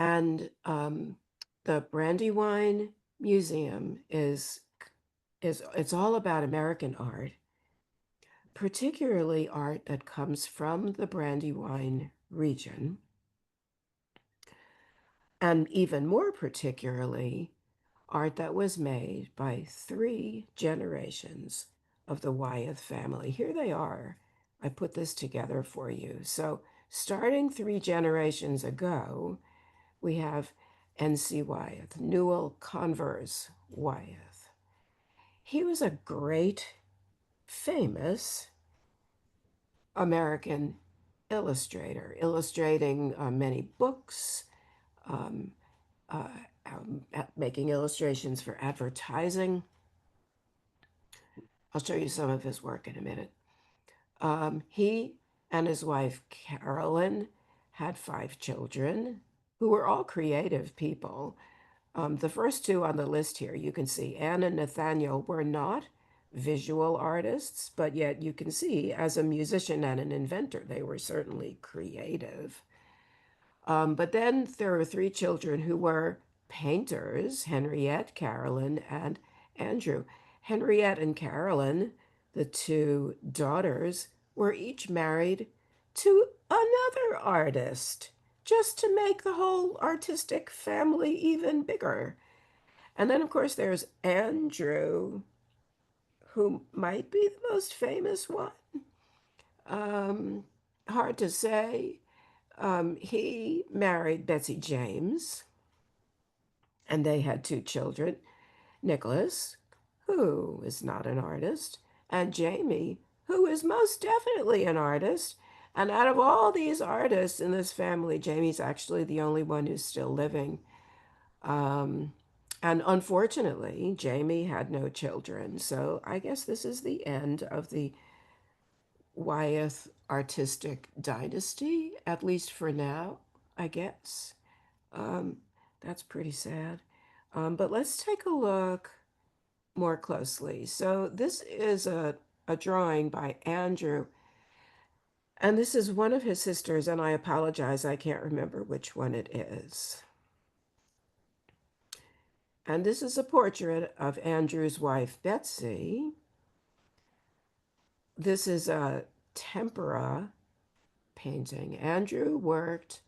And the Brandywine Museum is it's all about American art, particularly art that comes from the Brandywine region, and even more particularly, art that was made by three generations of the Wyeth family. Here they are. I put this together for you. So, starting three generations ago, we have N.C. Wyeth, Newell Converse Wyeth. He was a great, famous American illustrator, illustrating many books, um, uh, making illustrations for advertising. I'll show you some of his work in a minute. He and his wife, Carolyn, had five children who were all creative people. The first two on the list here, you can see Anne and Nathaniel were not visual artists, but yet you can see as a musician and an inventor, they were certainly creative. But then there were three children who were painters, Henriette, Carolyn, and Andrew. Henriette and Carolyn, the two daughters, were each married to another artist, just to make the whole artistic family even bigger. And then, of course, there's Andrew, who might be the most famous one. Um, Hard to say. He married Betsy James, and they had two children, Nicholas, who is not an artist, and Jamie, who is most definitely an artist. And out of all these artists in this family, Jamie's actually the only one who's still living. Um, and unfortunately, Jamie had no children. So I guess this is the end of the Wyeth artistic dynasty, at least for now, I guess. Um, that's pretty sad. But let's take a look more closely. So this is a drawing by Andrew, and this is one of his sisters, and I apologize, I can't remember which one it is. And this is a portrait of Andrew's wife, Betsy. This is a tempera painting. Andrew worked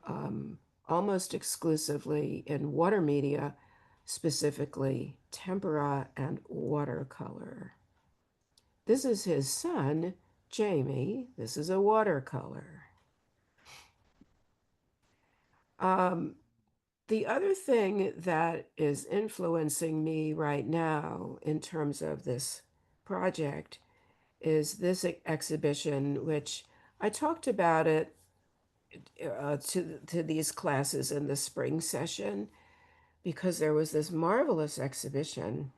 um, almost exclusively in water media, specifically tempera and watercolor. This is his son, Jamie. This is a watercolor. Um, the other thing that is influencing me right now in terms of this project is this exhibition, which I talked about it to these classes in the spring session because there was this marvelous exhibition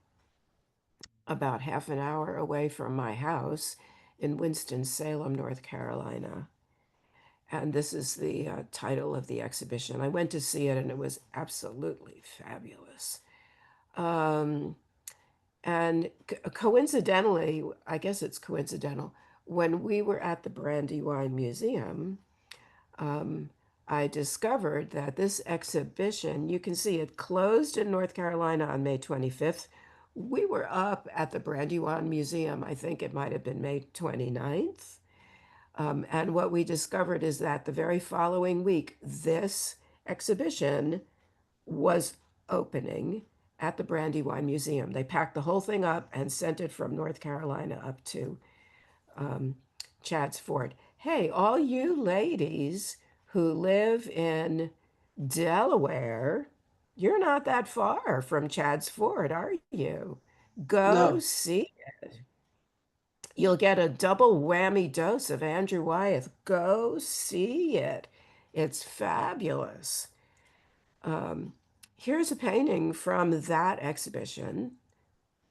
about half an hour away from my house in Winston-Salem, North Carolina. And this is the title of the exhibition. I went to see it and it was absolutely fabulous. Um, and coincidentally, I guess it's coincidental, when we were at the Brandywine Museum, um, I discovered that this exhibition, you can see it closed in North Carolina on May 25th. We were up at the Brandywine Museum, I think it might have been May 29th. And what we discovered is that the very following week, this exhibition was opening at the Brandywine Museum. They packed the whole thing up and sent it from North Carolina up to um, Chadds Ford. Hey, all you ladies who live in Delaware, you're not that far from Chadds Ford, are you? Go No. see it. You'll get a double whammy dose of Andrew Wyeth. Go see it. It's fabulous. Um, Here's a painting from that exhibition,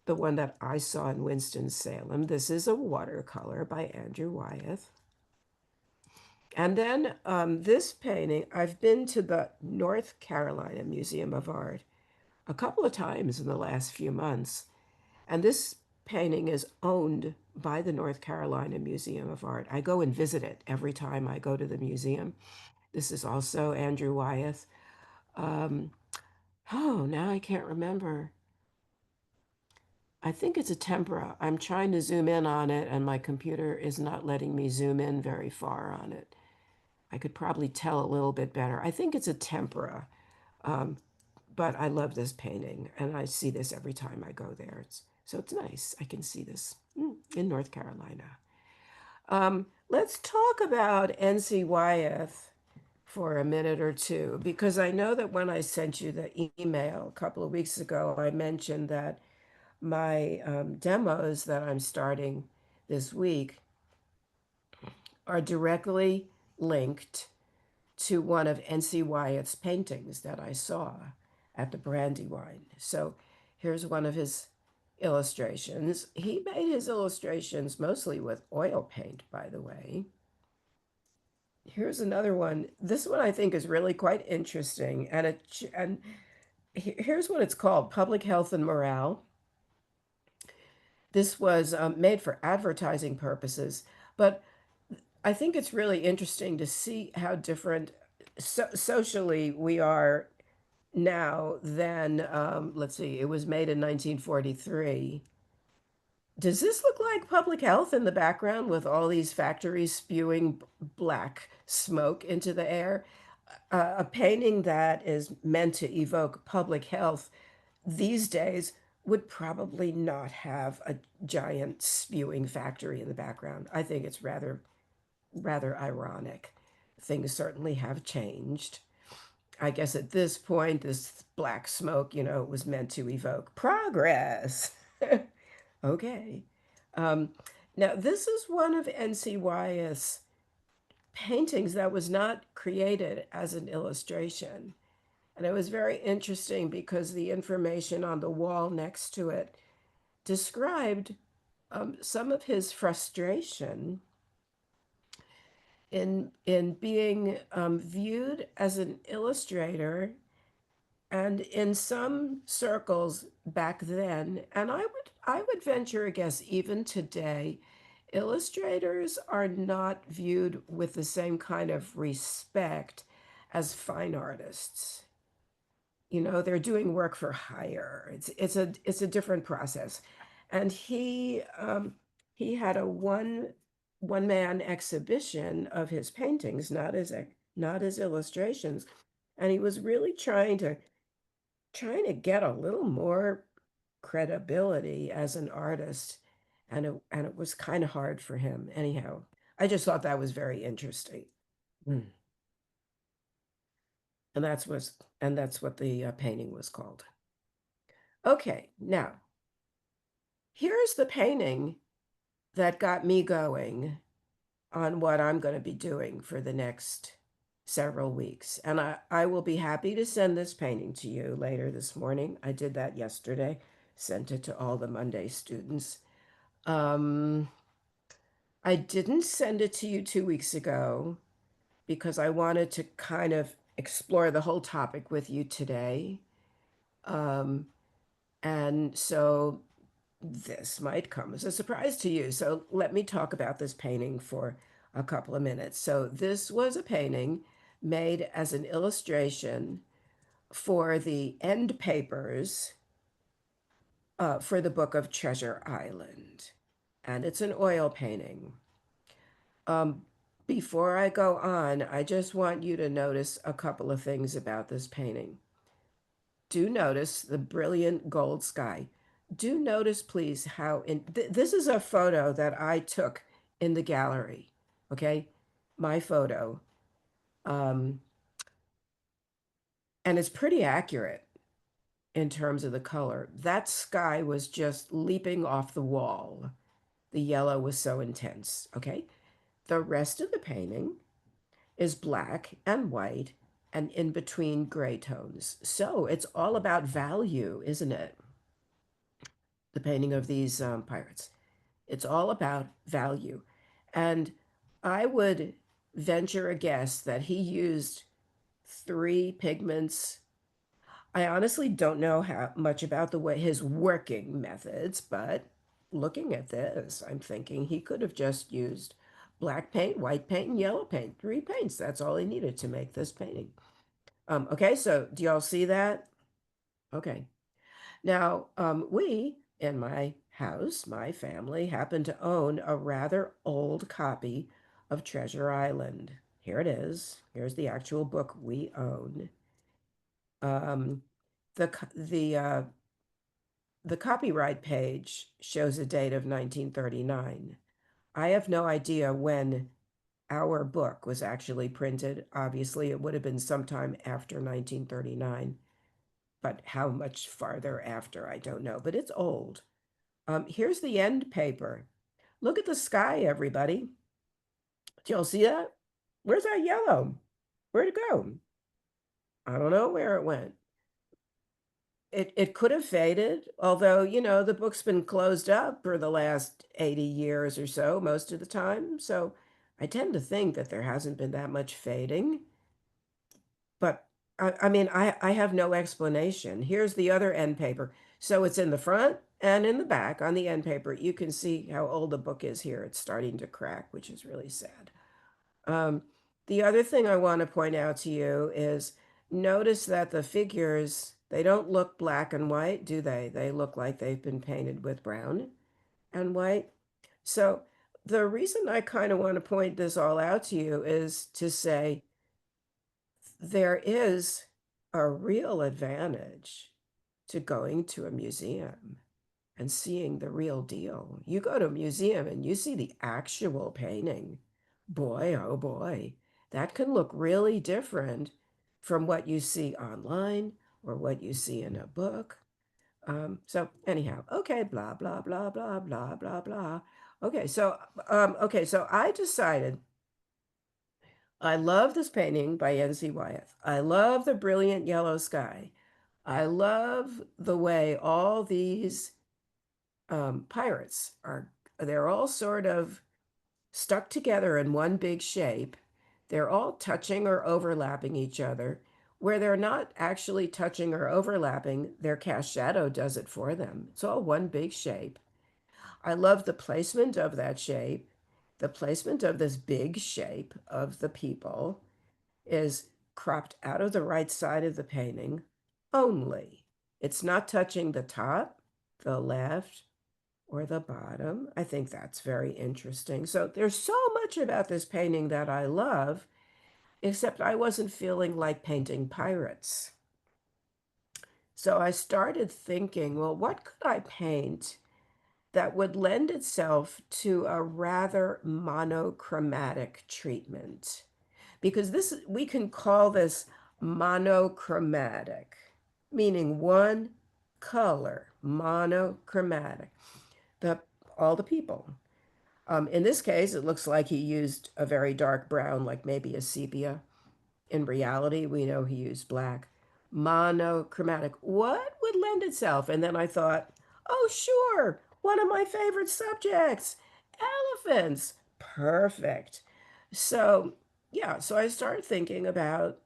the one that I saw in Winston-Salem. This is a watercolor by Andrew Wyeth. And then this painting, I've been to the North Carolina Museum of Art a couple of times in the last few months. And this painting is owned by the North Carolina Museum of Art. I go and visit it every time I go to the museum. This is also Andrew Wyeth. Um, oh, now I can't remember. I think it's a tempera. I'm trying to zoom in on it, and my computer is not letting me zoom in very far on it. I could probably tell a little bit better. I think it's a tempera, um, but I love this painting, and I see this every time I go there. So it's nice. I can see this in North Carolina. Let's talk about N.C. Wyeth for a minute or two, because I know that when I sent you the email a couple of weeks ago, I mentioned that my demos that I'm starting this week are directly linked to one of N.C. Wyeth's paintings that I saw at the Brandywine. So here's one of his illustrations. He made his illustrations mostly with oil paint, by the way. Here's another one. This one I think is really quite interesting, and here's what it's called: Public Health and Morale. This was made for advertising purposes, but I think it's really interesting to see how different socially we are now than, let's see, it was made in 1943. Does this look like public health in the background with all these factories spewing black smoke into the air? A painting that is meant to evoke public health these days would probably not have a giant spewing factory in the background. I think it's rather ironic. Things certainly have changed. I guess at this point, this black smoke, was meant to evoke progress. Okay. Um, Now, this is one of NCY's paintings that was not created as an illustration. And it was very interesting because the information on the wall next to it described some of his frustration in being viewed as an illustrator, and in some circles back then, and I would venture a guess even today, illustrators are not viewed with the same kind of respect as fine artists. They're doing work for hire. It's a different process. And he had a one man exhibition of his paintings, not his illustrations, and he was really trying to get a little more credibility as an artist, and it was kind of hard for him. Anyhow, I just thought that was very interesting. Mm. And that's what the painting was called. Okay, now here's the painting that got me going on what I'm going to be doing for the next several weeks. And I will be happy to send this painting to you later this morning. I did that yesterday, sent it to all the Monday students. Um, I didn't send it to you 2 weeks ago because I wanted to kind of explore the whole topic with you today. Um, and so this might come as a surprise to you. So let me talk about this painting for a couple of minutes. So this was a painting made as an illustration for the end papers for the book of Treasure Island. And it's an oil painting. Um, Before I go on, I just want you to notice a couple of things about this painting. Do notice the brilliant gold sky. Do notice, please, how this is a photo that I took in the gallery. Okay, my photo, um, and it's pretty accurate in terms of the color. That sky was just leaping off the wall. The yellow was so intense. Okay, the rest of the painting is black and white and in between gray tones. So it's all about value, isn't it? The painting of these pirates. It's all about value. And I would venture a guess that he used three pigments. I honestly don't know how much about the way his working methods, but looking at this, I'm thinking he could have just used black paint, white paint, and yellow paint. Three paints. That's all he needed to make this painting. Okay, so do y'all see that? Okay. Now, we in my house, my family, happen to own a rather old copy of Treasure Island. Here it is. Here's the actual book we own. Um, the copyright page shows a date of 1939. I have no idea when our book was actually printed. Obviously, it would have been sometime after 1939, but how much farther after, I don't know. But it's old. Here's the end paper. Look at the sky, everybody. Did y'all see that? Where's that yellow? Where'd it go? I don't know where it went. It could have faded, although, the book's been closed up for the last 80 years or so, most of the time. So I tend to think that there hasn't been that much fading. But I mean, I have no explanation. Here's the other end paper. So it's in the front and in the back on the end paper. You can see how old the book is here. It's starting to crack, which is really sad. Um, the other thing I want to point out to you is notice that the figures, they don't look black and white, do they? They look like they've been painted with brown and white. So the reason I kind of want to point this all out to you is to say there is a real advantage to going to a museum and seeing the real deal. You go to a museum and you see the actual painting. Boy, oh boy, that can look really different from what you see online or what you see in a book. So anyhow, okay, blah, blah, blah, blah, blah, blah, blah. Okay, so I decided I love this painting by N.C. Wyeth. I love the brilliant yellow sky. I love the way all these pirates they're all sort of stuck together in one big shape. They're all touching or overlapping each other. Where they're not actually touching or overlapping, their cast shadow does it for them. It's all one big shape. I love the placement of that shape. The placement of this big shape of the people is cropped out of the right side of the painting only. It's not touching the top, the left, or the bottom. I think that's very interesting. So there's so much about this painting that I love, except I wasn't feeling like painting pirates. So I started thinking, well, what could I paint that would lend itself to a rather monochromatic treatment? Because we can call this monochromatic, meaning one color, monochromatic. The all the people. In this case, it looks like he used a very dark brown, like maybe a sepia. In reality, we know he used black. Monochromatic. What would lend itself? And then I thought, oh, sure, one of my favorite subjects, elephants. Perfect. So, yeah, so I started thinking about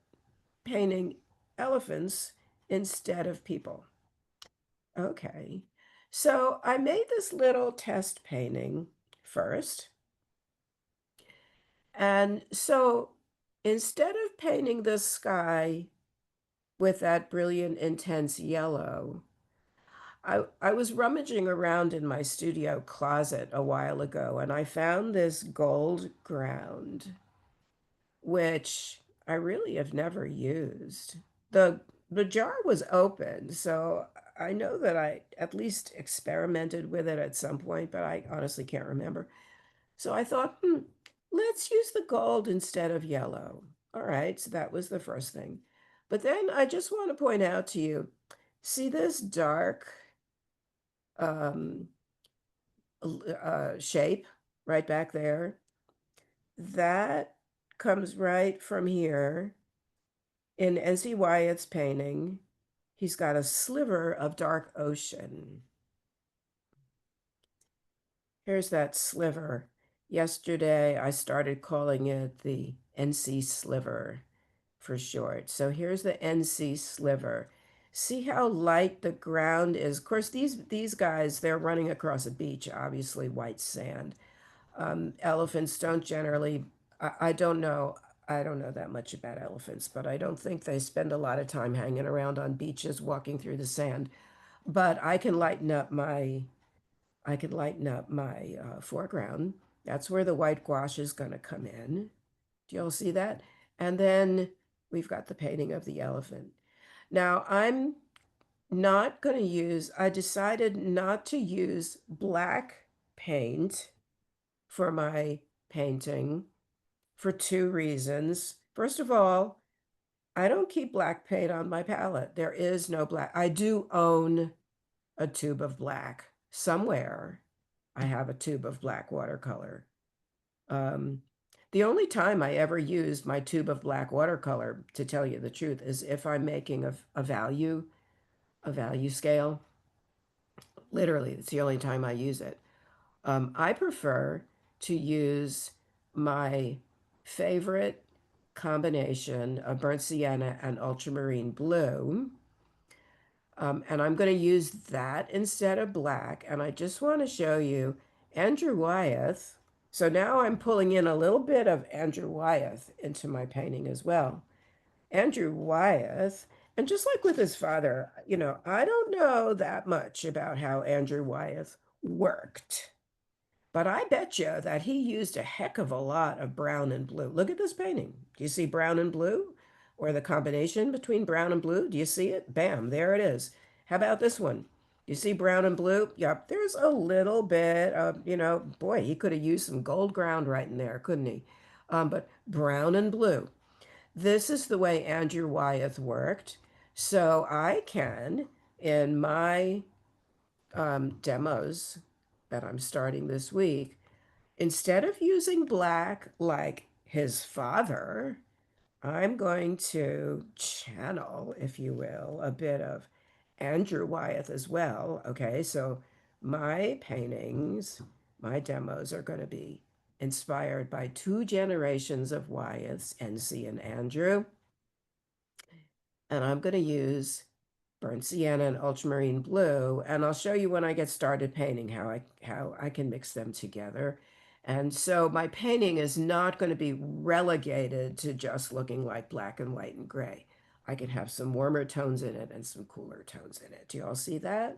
painting elephants instead of people. Okay. So I made this little test painting first. And so instead of painting the sky with that brilliant, intense yellow, I was rummaging around in my studio closet a while ago and I found this gold ground, which I really have never used. The the jar was open, so I know that I at least experimented with it at some point, but I honestly can't remember. So I thought, let's use the gold instead of yellow. All right, so that was the first thing. But then I just want to point out to you, see this dark um, shape right back there? That comes right from here in N.C. Wyatt's painting. He's got a sliver of dark ocean. Here's that sliver. Yesterday, I started calling it the NC sliver for short. So here's the NC sliver. See how light the ground is. Of course, these guys, they're running across a beach, obviously white sand. Elephants don't generally, I don't know. I don't know that much about elephants, but I don't think they spend a lot of time hanging around on beaches walking through the sand. But I can lighten up my foreground. That's where the white gouache is going to come in. Do you all see that? And then we've got the painting of the elephant. Now I'm not going to use, I decided not to use black paint for my painting for two reasons. First of all, I don't keep black paint on my palette. There is no black. I do own a tube of black somewhere. I have a tube of black watercolor. Um, the only time I ever use my tube of black watercolor, to tell you the truth, is if I'm making a value scale. Literally, it's the only time I use it. I prefer to use my favorite combination of burnt sienna and ultramarine blue. And I'm going to use that instead of black. And I just want to show you Andrew Wyeth. So now I'm pulling in a little bit of Andrew Wyeth into my painting as well. Andrew Wyeth, and just like with his father, I don't know that much about how Andrew Wyeth worked. But I bet you that he used a heck of a lot of brown and blue. Look at this painting. Do you see brown and blue? Or the combination between brown and blue? Do you see it? Bam, there it is. How about this one? You see brown and blue? Yep, there's a little bit of, boy, he could have used some gold ground right in there, couldn't he? But brown and blue. This is the way Andrew Wyeth worked. So I can, in my demos that I'm starting this week, instead of using black like his father, I'm going to channel, if you will, a bit of Andrew Wyeth as well. Okay, so my paintings, my demos are going to be inspired by two generations of Wyeths, N.C. and Andrew. And I'm going to use burnt sienna and ultramarine blue, and I'll show you when I get started painting how I can mix them together. And so my painting is not going to be relegated to just looking like black and white and gray. I can have some warmer tones in it and some cooler tones in it. Do you all see that?